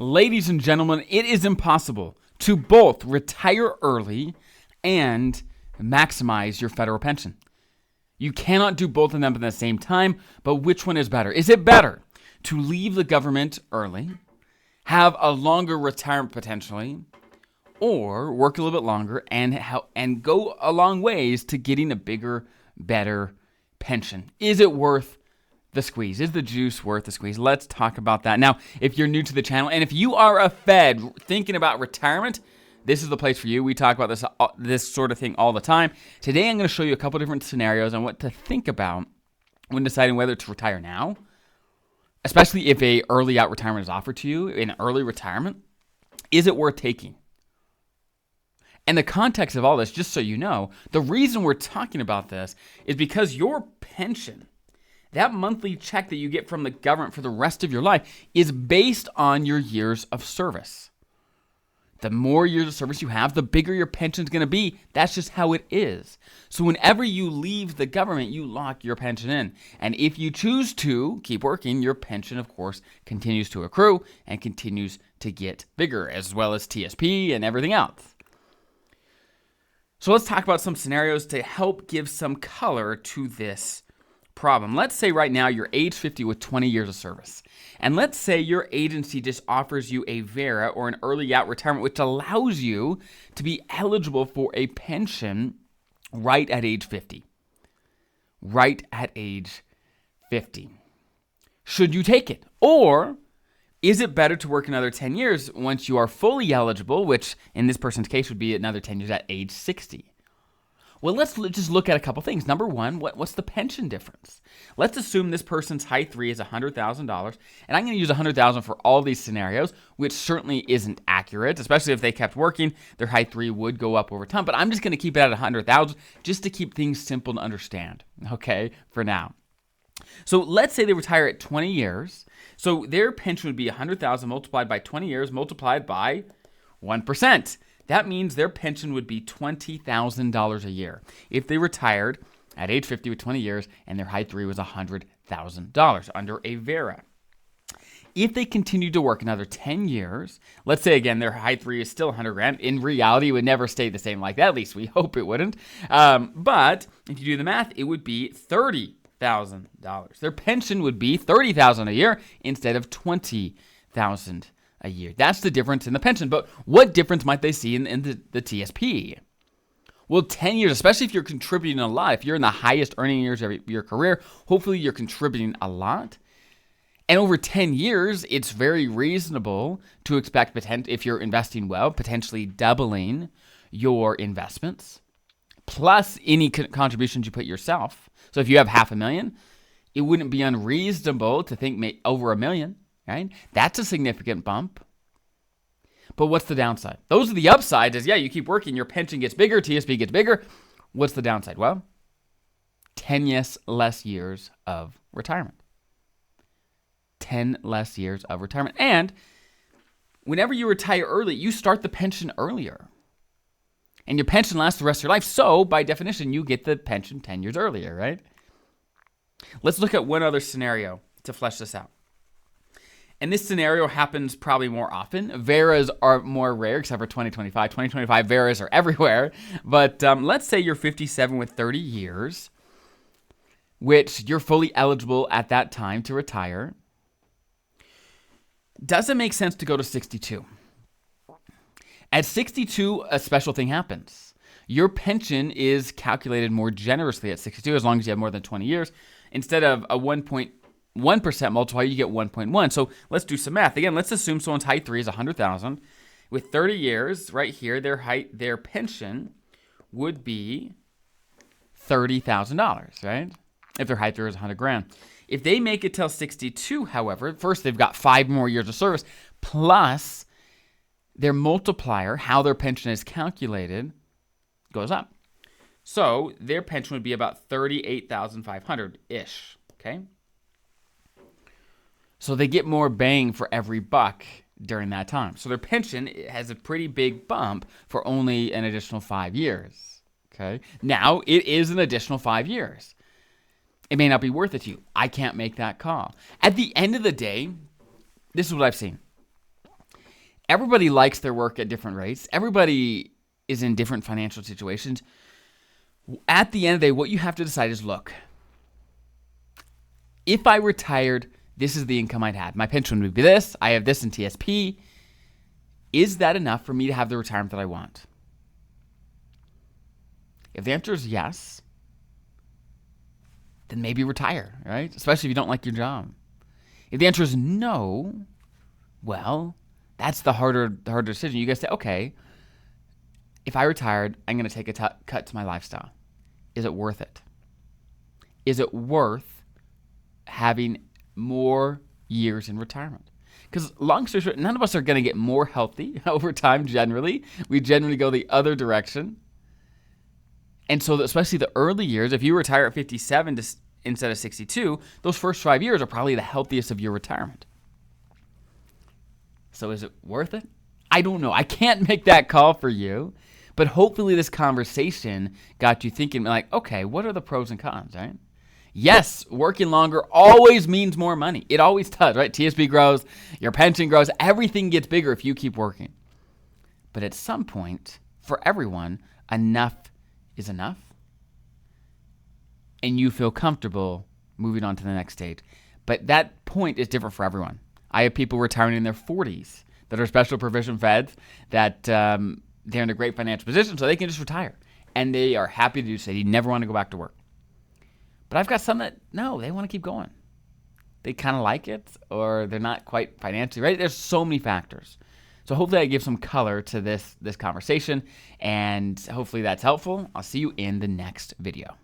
Ladies and gentlemen, it is impossible to both retire early and maximize your federal pension. You cannot do both of them at the same time, but which one is better? Is it better to leave the government early, have a longer retirement potentially, or work a little bit longer and go a long ways to getting a bigger, better pension? Is it worth the squeeze? Is the juice worth the squeeze? Let's talk about that. Now, if you're new to the channel and if you are a Fed thinking about retirement, this is the place for you. We talk about this sort of thing all the time. Today, I'm going to show you a couple different scenarios on what to think about when deciding whether to retire now, especially if a early out retirement is offered to you, an early retirement. Is it worth taking? And the context of all this, just so you know, the reason we're talking about this is because your pension, that monthly check that you get from the government for the rest of your life, is based on your years of service. The more years of service you have, the bigger your pension is going to be. That's just how it is. So whenever you leave the government, you lock your pension in. And if you choose to keep working, your pension, of course, continues to accrue and continues to get bigger, as well as TSP and everything else. So let's talk about some scenarios to help give some color to this problem. Let's say right now you're age 50 with 20 years of service. And let's say your agency just offers you a VERA or an early out retirement, which allows you to be eligible for a pension right at age 50. Right at age 50. Should you take it? Or is it better to work another 10 years once you are fully eligible, which in this person's case would be another 10 years at age 60? Well, let's just look at a couple things. Number one, what's the pension difference? Let's assume this person's high 3 is $100,000, and I'm going to use $100,000 for all these scenarios, which certainly isn't accurate, especially if they kept working. Their high 3 would go up over time, but I'm just going to keep it at $100,000 just to keep things simple to understand, okay, for now. So let's say they retire at 20 years. So their pension would be $100,000 multiplied by 20 years multiplied by 1%. That means their pension would be $20,000 a year if they retired at age 50 with 20 years and their high 3 was $100,000 under a VERA. If they continued to work another 10 years, let's say again their high 3 is still $100,000. In reality, it would never stay the same like that. At least we hope it wouldn't. But if you do the math, it would be $30,000. Their pension would be $30,000 a year instead of $20,000 a year. That's the difference in the pension. But what difference might they see in the TSP? Well, 10 years, especially if you're contributing a lot, if you're in the highest earning years of your career, hopefully you're contributing a lot. And over 10 years, it's very reasonable to expect, if you're investing well, potentially doubling your investments, plus any contributions you put yourself. So if you have $500,000, it wouldn't be unreasonable to think over $1 million. Right? That's a significant bump. But what's the downside? Those are the upsides is, you keep working, your pension gets bigger, TSP gets bigger. What's the downside? Well, 10 less years of retirement. 10 less years of retirement. And whenever you retire early, you start the pension earlier. And your pension lasts the rest of your life. So, by definition, you get the pension 10 years earlier, right? Let's look at one other scenario to flesh this out. And this scenario happens probably more often. VERAs are more rare, except for 2025. 2025 VERAs are everywhere. But let's say you're 57 with 30 years, which you're fully eligible at that time to retire. Does it make sense to go to 62? At 62, a special thing happens. Your pension is calculated more generously at 62, as long as you have more than 20 years. Instead of a 1% multiplier, you get 1.1. So let's do some math. Again, let's assume someone's high 3 is $100,000. With 30 years, right here, their pension would be $30,000, right? If their high 3 is $100,000. If they make it till 62, however, first they've got 5 more years of service, plus their multiplier, how their pension is calculated, goes up. So their pension would be about $38,500-ish, okay? So they get more bang for every buck during that time. So their pension has a pretty big bump for only an additional 5 years. Okay. Now it is an additional 5 years. It may not be worth it to you. I can't make that call. At the end of the day, this is what I've seen. Everybody likes their work at different rates. Everybody is in different financial situations. At the end of the day, what you have to decide is, look, if I retired, this is the income I'd have. My pension would be this. I have this in TSP. Is that enough for me to have the retirement that I want? If the answer is yes, then maybe retire, right? Especially if you don't like your job. If the answer is no, well, that's the harder decision. You guys say, okay, if I retired, I'm going to take a cut to my lifestyle. Is it worth it? Is it worth having more years in retirement? Because long story short, none of us are going to get more healthy over time generally. We generally go the other direction. And so especially the early years, if you retire at 57 instead of 62, those first 5 years are probably the healthiest of your retirement. So is it worth it? I don't know. I can't make that call for you. But hopefully this conversation got you thinking, like, okay, what are the pros and cons, right? Yes, working longer always means more money. It always does, right? TSP grows, your pension grows, everything gets bigger if you keep working. But at some point, for everyone, enough is enough. And you feel comfortable moving on to the next stage. But that point is different for everyone. I have people retiring in their 40s that are special provision feds that they're in a great financial position, so they can just retire. And they are happy to do so. They never want to go back to work. But I've got some that, no, they want to keep going. They kind of like it, or they're not quite financially ready. There's so many factors. So hopefully I give some color to this conversation, and hopefully that's helpful. I'll see you in the next video.